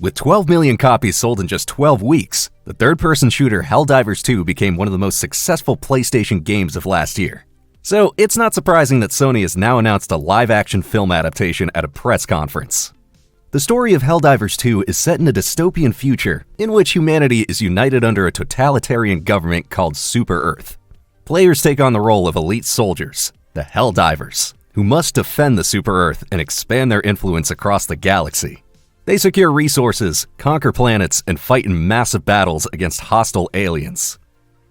With 12 million copies sold in just 12 weeks, the third-person shooter Helldivers 2 became one of the most successful PlayStation games of last year. So it's not surprising that Sony has now announced a live-action film adaptation at a press conference. The story of Helldivers 2 is set in a dystopian future in which humanity is united under a totalitarian government called Super Earth. Players take on the role of elite soldiers, the Helldivers, who must defend the Super Earth and expand their influence across the galaxy. They secure resources, conquer planets, and fight in massive battles against hostile aliens.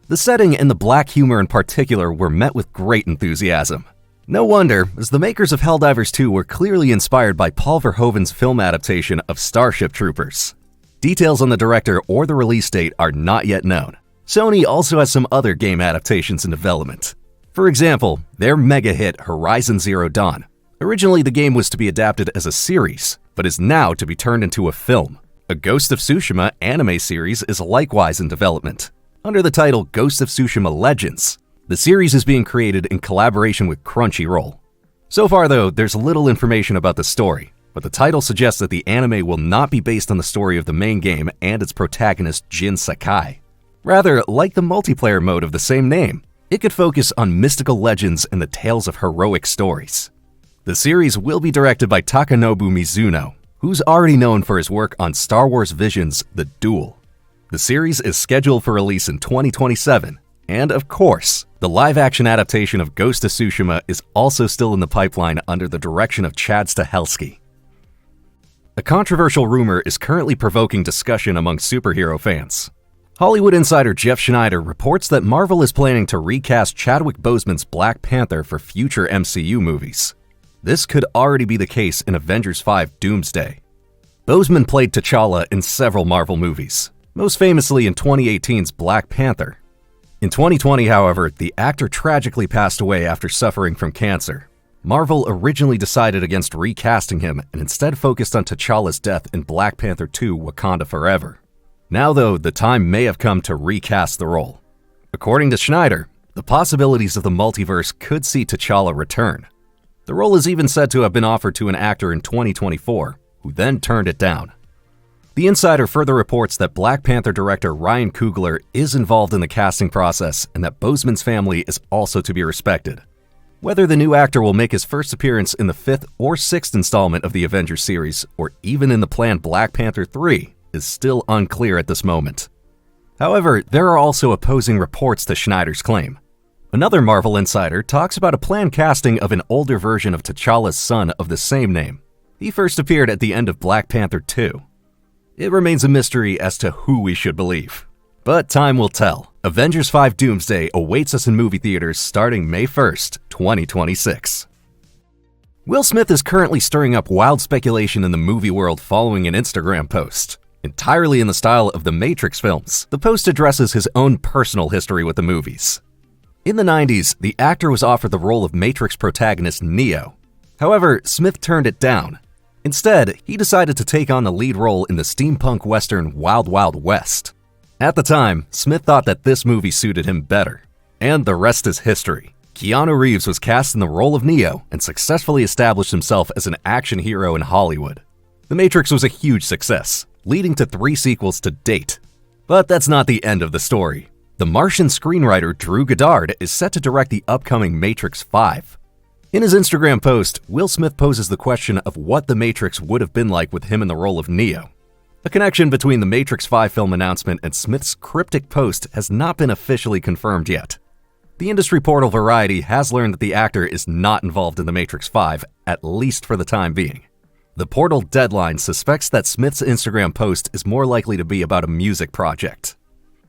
The setting and the black humor in particular were met with great enthusiasm. No wonder, as the makers of Helldivers 2 were clearly inspired by Paul Verhoeven's film adaptation of Starship Troopers. Details on the director or the release date are not yet known. Sony also has some other game adaptations in development. For example, their mega hit Horizon Zero Dawn. Originally, the game was to be adapted as a series, but is now to be turned into a film. A Ghost of Tsushima anime series is likewise in development. Under the title Ghost of Tsushima Legends, the series is being created in collaboration with Crunchyroll. So far though, there's little information about the story, but the title suggests that the anime will not be based on the story of the main game and its protagonist Jin Sakai. Rather, like the multiplayer mode of the same name, it could focus on mystical legends and the tales of heroic stories. The series will be directed by Takanobu Mizuno, who's already known for his work on Star Wars Vision's The Duel. The series is scheduled for release in 2027, and of course, the live-action adaptation of Ghost of Tsushima is also still in the pipeline under the direction of Chad Stahelski. A controversial rumor is currently provoking discussion among superhero fans. Hollywood insider Jeff Schneider reports that Marvel is planning to recast Chadwick Boseman's Black Panther for future MCU movies. This could already be the case in Avengers 5 Doomsday. Boseman played T'Challa in several Marvel movies, most famously in 2018's Black Panther. In 2020, however, the actor tragically passed away after suffering from cancer. Marvel originally decided against recasting him and instead focused on T'Challa's death in Black Panther 2 Wakanda Forever. Now though, the time may have come to recast the role. According to Schneider, the possibilities of the multiverse could see T'Challa return. The role is even said to have been offered to an actor in 2024, who then turned it down. The insider further reports that Black Panther director Ryan Coogler is involved in the casting process and that Boseman's family is also to be respected. Whether the new actor will make his first appearance in the 5th or 6th installment of the Avengers series, or even in the planned Black Panther 3, is still unclear at this moment. However, there are also opposing reports to Schneider's claim. Another Marvel insider talks about a planned casting of an older version of T'Challa's son of the same name. He first appeared at the end of Black Panther 2. It remains a mystery as to who we should believe. But time will tell. Avengers 5 Doomsday awaits us in movie theaters starting May 1st, 2026. Will Smith is currently stirring up wild speculation in the movie world following an Instagram post. Entirely in the style of the Matrix films, the post addresses his own personal history with the movies. In the 90s, the actor was offered the role of Matrix protagonist Neo. However, Smith turned it down. Instead, he decided to take on the lead role in the steampunk western Wild Wild West. At the time, Smith thought that this movie suited him better. And the rest is history. Keanu Reeves was cast in the role of Neo and successfully established himself as an action hero in Hollywood. The Matrix was a huge success, leading to 3 sequels to date. But that's not the end of the story. The Martian screenwriter Drew Goddard is set to direct the upcoming Matrix 5. In his Instagram post, Will Smith poses the question of what The Matrix would have been like with him in the role of Neo. A connection between the Matrix 5 film announcement and Smith's cryptic post has not been officially confirmed yet. The industry portal Variety has learned that the actor is not involved in The Matrix 5, at least for the time being. The portal Deadline suspects that Smith's Instagram post is more likely to be about a music project.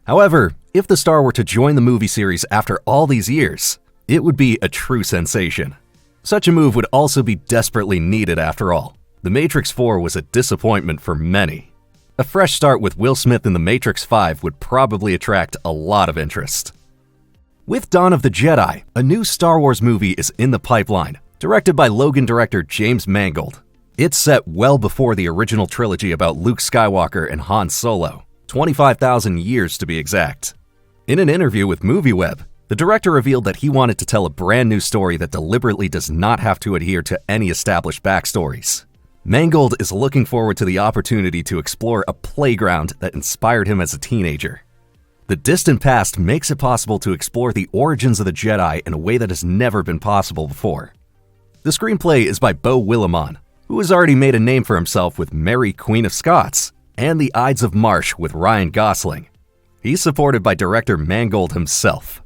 However, if the star were to join the movie series after all these years, it would be a true sensation. Such a move would also be desperately needed after all. The Matrix 4 was a disappointment for many. A fresh start with Will Smith in The Matrix 5 would probably attract a lot of interest. With Dawn of the Jedi, a new Star Wars movie is in the pipeline, directed by Logan director James Mangold. It's set well before the original trilogy about Luke Skywalker and Han Solo, 25,000 years to be exact. In an interview with MovieWeb, the director revealed that he wanted to tell a brand new story that deliberately does not have to adhere to any established backstories. Mangold is looking forward to the opportunity to explore a playground that inspired him as a teenager. The distant past makes it possible to explore the origins of the Jedi in a way that has never been possible before. The screenplay is by Beau Willimon, who has already made a name for himself with Mary, Queen of Scots, and The Ides of March with Ryan Gosling. He's supported by director Mangold himself.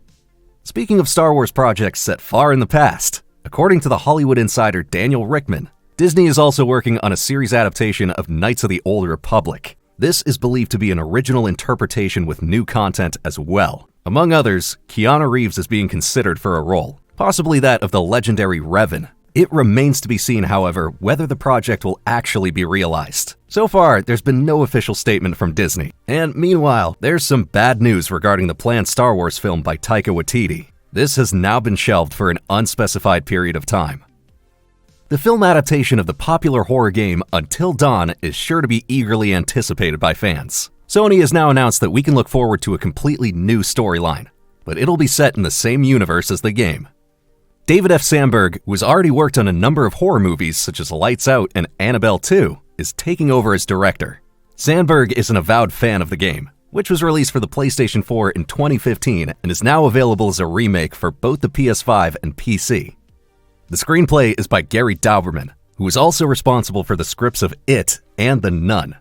Speaking of Star Wars projects set far in the past, according to the Hollywood insider Daniel Richtman, Disney is also working on a series adaptation of Knights of the Old Republic. This is believed to be an original interpretation with new content as well. Among others, Keanu Reeves is being considered for a role, possibly that of the legendary Revan. It remains to be seen, however, whether the project will actually be realized. So far, there's been no official statement from Disney. And meanwhile, there's some bad news regarding the planned Star Wars film by Taika Waititi. This has now been shelved for an unspecified period of time. The film adaptation of the popular horror game Until Dawn is sure to be eagerly anticipated by fans. Sony has now announced that we can look forward to a completely new storyline, but it'll be set in the same universe as the game. David F. Sandberg, who has already worked on a number of horror movies such as Lights Out and Annabelle 2, is taking over as director. Sandberg is an avowed fan of the game, which was released for the PlayStation 4 in 2015 and is now available as a remake for both the PS5 and PC. The screenplay is by Gary Dauberman, who is also responsible for the scripts of It and The Nun.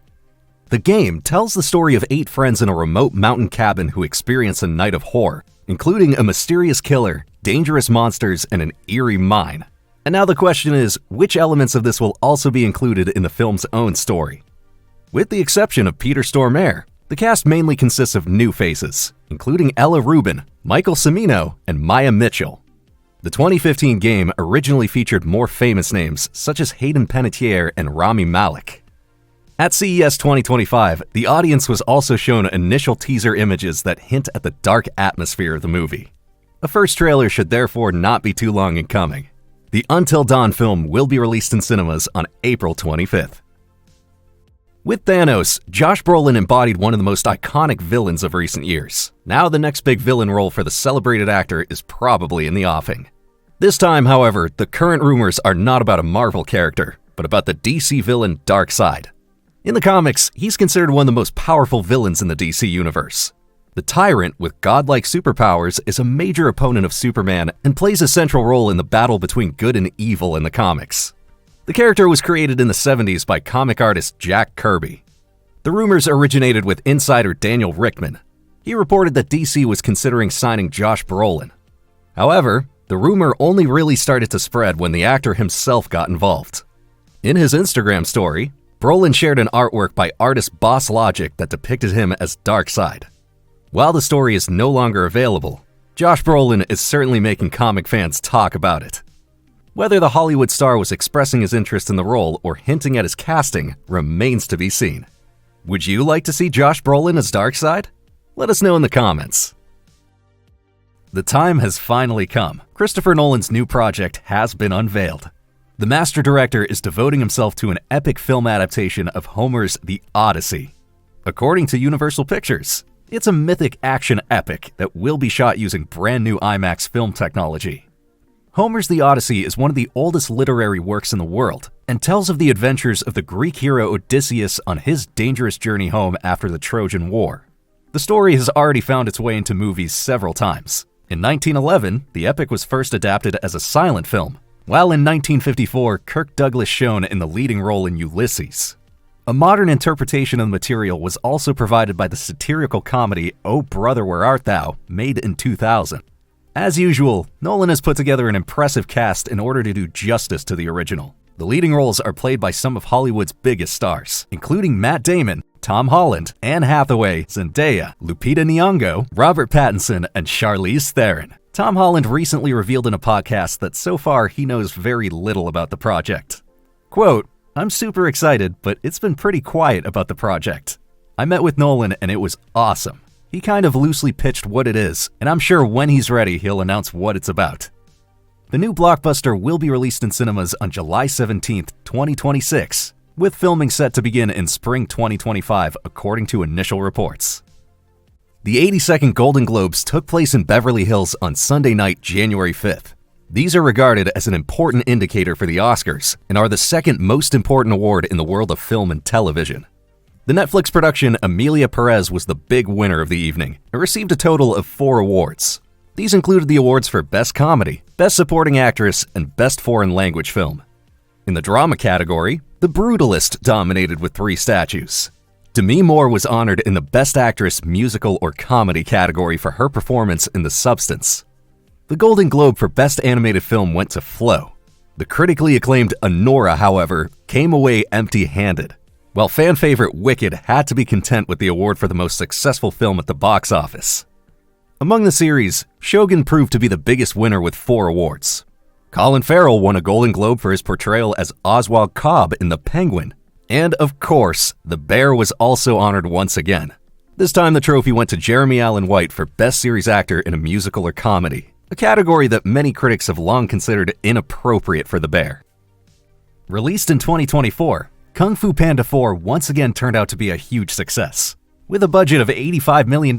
The game tells the story of 8 friends in a remote mountain cabin who experience a night of horror, including a mysterious killer, dangerous monsters, and an eerie mine. And now the question is, which elements of this will also be included in the film's own story? With the exception of Peter Stormare, the cast mainly consists of new faces, including Ella Rubin, Michael Cimino, and Maya Mitchell. The 2015 game originally featured more famous names such as Hayden Panettiere and Rami Malek. At CES 2025, the audience was also shown initial teaser images that hint at the dark atmosphere of the movie. A first trailer should therefore not be too long in coming. The Until Dawn film will be released in cinemas on April 25th. With Thanos, Josh Brolin embodied one of the most iconic villains of recent years. Now the next big villain role for the celebrated actor is probably in the offing. This time, however, the current rumors are not about a Marvel character, but about the DC villain Darkseid. In the comics, he's considered one of the most powerful villains in the DC universe. The Tyrant, with godlike superpowers, is a major opponent of Superman and plays a central role in the battle between good and evil in the comics. The character was created in the 70s by comic artist Jack Kirby. The rumors originated with insider Daniel Richtman. He reported that DC was considering signing Josh Brolin. However, the rumor only really started to spread when the actor himself got involved. In his Instagram story, Brolin shared an artwork by artist Boss Logic that depicted him as Darkseid. While the story is no longer available, Josh Brolin is certainly making comic fans talk about it. Whether the Hollywood star was expressing his interest in the role or hinting at his casting remains to be seen. Would you like to see Josh Brolin as Darkseid? Let us know in the comments. The time has finally come. Christopher Nolan's new project has been unveiled. The master director is devoting himself to an epic film adaptation of Homer's The Odyssey. According to Universal Pictures, it's a mythic action epic that will be shot using brand new IMAX film technology. Homer's The Odyssey is one of the oldest literary works in the world and tells of the adventures of the Greek hero Odysseus on his dangerous journey home after the Trojan War. The story has already found its way into movies several times. In 1911, the epic was first adapted as a silent film, while in 1954, Kirk Douglas shone in the leading role in Ulysses. A modern interpretation of the material was also provided by the satirical comedy Oh Brother, Where Art Thou?, made in 2000. As usual, Nolan has put together an impressive cast in order to do justice to the original. The leading roles are played by some of Hollywood's biggest stars, including Matt Damon, Tom Holland, Anne Hathaway, Zendaya, Lupita Nyong'o, Robert Pattinson, and Charlize Theron. Tom Holland recently revealed in a podcast that so far he knows very little about the project. Quote, "I'm super excited, but it's been pretty quiet about the project. I met with Nolan and it was awesome. He kind of loosely pitched what it is, and I'm sure when he's ready, he'll announce what it's about." The new blockbuster will be released in cinemas on July 17th, 2026, with filming set to begin in spring 2025, according to initial reports. The 82nd Golden Globes took place in Beverly Hills on Sunday night, January 5th. These are regarded as an important indicator for the Oscars and are the second most important award in the world of film and television. The Netflix production Emilia Perez was the big winner of the evening and received a total of 4 awards. These included the awards for Best Comedy, Best Supporting Actress, and Best Foreign Language Film. In the drama category, The Brutalist dominated with 3 statues. Demi Moore was honored in the Best Actress Musical or Comedy category for her performance in The Substance. The Golden Globe for Best Animated Film went to Flow. The critically acclaimed Anora, however, came away empty-handed, while fan favorite Wicked had to be content with the award for the most successful film at the box office. Among the series, Shogun proved to be the biggest winner with 4 awards. Colin Farrell won a Golden Globe for his portrayal as Oswald Cobb in The Penguin. And of course, The Bear was also honored once again. This time the trophy went to Jeremy Allen White for Best Series Actor in a Musical or Comedy, a category that many critics have long considered inappropriate for The Bear. Released in 2024, Kung Fu Panda 4 once again turned out to be a huge success. With a budget of $85 million,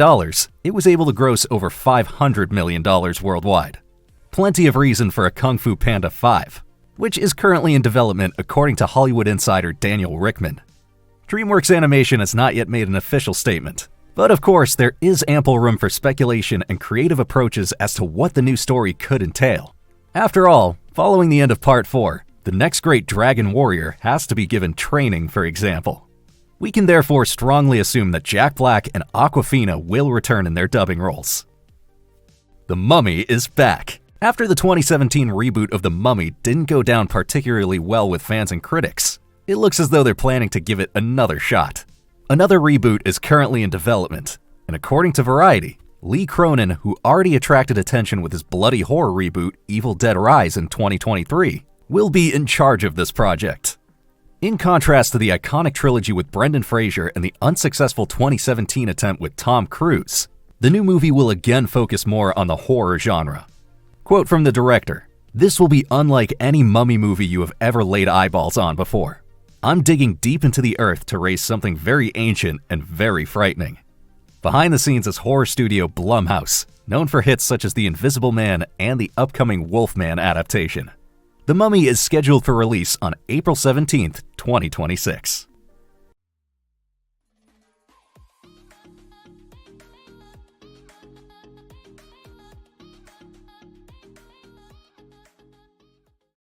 it was able to gross over $500 million worldwide. Plenty of reason for a Kung Fu Panda 5, which is currently in development according to Hollywood insider Daniel Rickman. DreamWorks Animation has not yet made an official statement, but of course there is ample room for speculation and creative approaches as to what the new story could entail. After all, following the end of Part 4, the next great dragon warrior has to be given training, for example. We can therefore strongly assume that Jack Black and Awkwafina will return in their dubbing roles. The Mummy is back. After the 2017 reboot of The Mummy didn't go down particularly well with fans and critics, it looks as though they're planning to give it another shot. Another reboot is currently in development, and according to Variety, Lee Cronin, who already attracted attention with his bloody horror reboot Evil Dead Rise in 2023, will be in charge of this project. In contrast to the iconic trilogy with Brendan Fraser and the unsuccessful 2017 attempt with Tom Cruise, the new movie will again focus more on the horror genre. Quote from the director, "This will be unlike any mummy movie you have ever laid eyeballs on before. I'm digging deep into the earth to raise something very ancient and very frightening." Behind the scenes is horror studio Blumhouse, known for hits such as The Invisible Man and the upcoming Wolfman adaptation. The Mummy is scheduled for release on April 17, 2026.